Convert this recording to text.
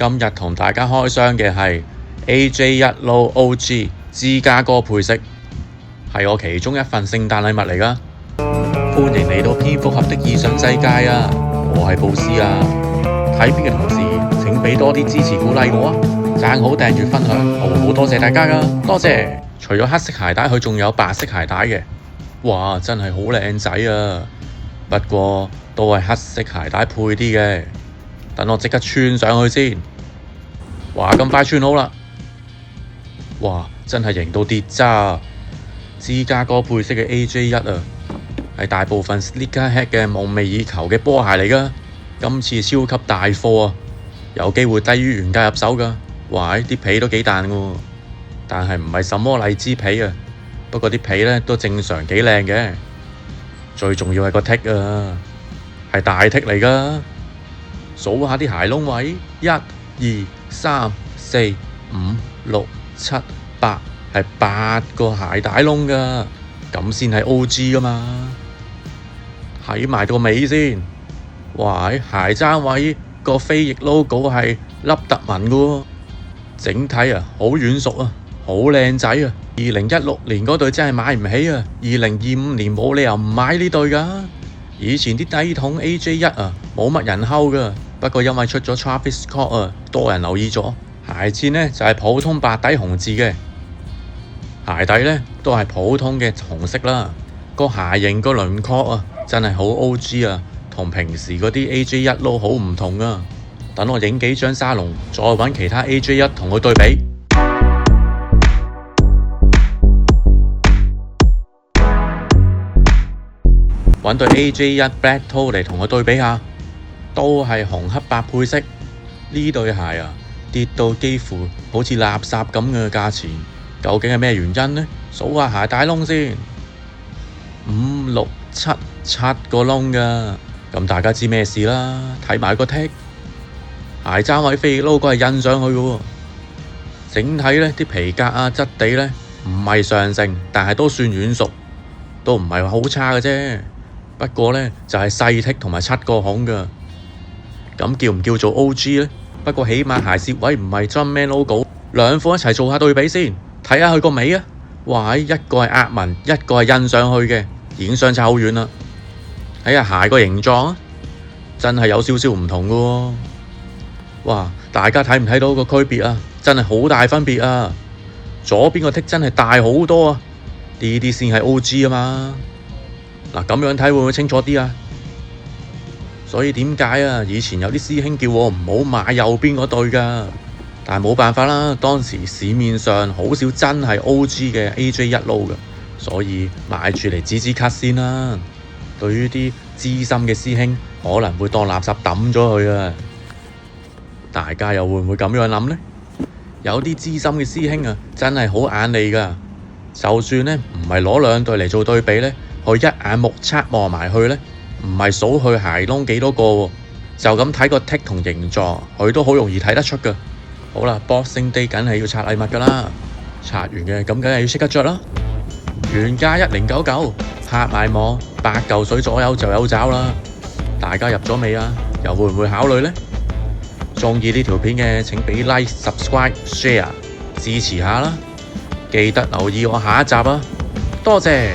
今日同大家開箱嘅係 AJ1 Low OG 芝加哥配色，係我其中一份聖誕禮物嚟㗎。歡迎嚟到蝙蝠俠的異想世界啊！我係布斯啊！睇片嘅同時請俾多啲支持鼓勵我啊！讚好、訂閱、分享，我會好多謝大家㗎，多謝！除咗黑色鞋帶，佢仲有白色鞋帶嘅。哇，真係好靚仔啊！不過都係黑色鞋帶配啲嘅。等我即刻穿上去先。哇，咁快穿好啦！哇，真係型到跌渣！芝加哥配色嘅 AJ1啊，係大部分 Sneakerhead 嘅夢寐以求嘅波鞋嚟㗎。今次超級大貨啊，有機會低於原價入手㗎。哇，啲皮都幾彈喎，但係唔係什麼荔枝皮啊。不過啲皮呢都正常幾靚嘅。最重要係個剔啊，係大剔嚟㗎。數下啲鞋窿位，1、2、3、4、5、6、7、8，係8個鞋帶窿㗎，咁先係 OG㗎嘛。睇埋個尾先，哇！鞋踭位個飛翼 logo 係凹凸紋㗎喎，整體啊好軟熟啊，好靚仔啊。2016年嗰對真係買唔起啊，2025年冇理由唔買呢對㗎。以前啲低筒 AJ1 啊冇乜人睺㗎，不過因為出咗 Travis Scott 啊，多人留意咗。鞋墊呢就係普通白底紅字嘅，鞋底呢都係普通嘅紅色啦。個鞋型個輪廓啊真係好 OG 啊，同平時嗰啲 AJ1 Low好唔同啊。等我影幾張沙龍，再揾其他 AJ1 同佢對比。揾對 AJ1 Black Toe 嚟同佢對比下，都係紅黑白配色。呢對鞋啊跌到幾乎好似垃圾咁嘅價錢，究竟係咩原因呢？數下鞋帶窿先，5、6、7個窿㗎。咁大家知咩事啦？睇埋個剔，鞋踭位飛翼 logo 係印上去嘅喎。整體呢啲皮革啊質地呢唔係上乘，但係都算軟熟，都唔係話好差嘅啫。不過呢，就係細剔同埋7個孔㗎，咁叫唔叫做 OG 呢？不過起碼鞋舌位唔係 Jumpman logo， 兩款一齊做下對比先，睇下佢個尾啊！哇，一個係壓紋，一個係印上去嘅，已經相差好遠啦。睇下鞋個形狀啊，真係有少少唔同㗎喎。哇，大家睇唔睇到個區別啊？真係好大分別啊！左邊個剔真係大好多啊！呢啲先係 OG 啊嘛。嗱，咁樣睇會唔會清楚啲啊？所以點解啊？以前有啲師兄叫我唔好買右邊嗰對㗎，但係冇辦法啦。當時市面上好少真係 OG 嘅 AJ1 Low㗎，所以買住嚟止止咳先啦。對於啲資深嘅師兄，可能會當垃圾抌咗佢啊。大家又會唔會咁樣諗呢？有啲資深嘅師兄啊，真係好眼利㗎。就算呢唔係攞兩對嚟做對比呢，佢一眼目測望埋去呢，唔係數佢鞋窿幾多個喎，就咁睇個剔同形狀，佢都好容易睇得出㗎。好啦，Boxing Day梗係要拆禮物㗎啦，拆完嘅咁梗係要即刻着啦。原價1099，拍埋網8嚿水左右就有找啦。大家入咗未啊？又會唔會考慮呢？鍾意呢條片嘅請俾 Like、Subscribe、Share 支持下啦。記得留意我下一集啊！多謝。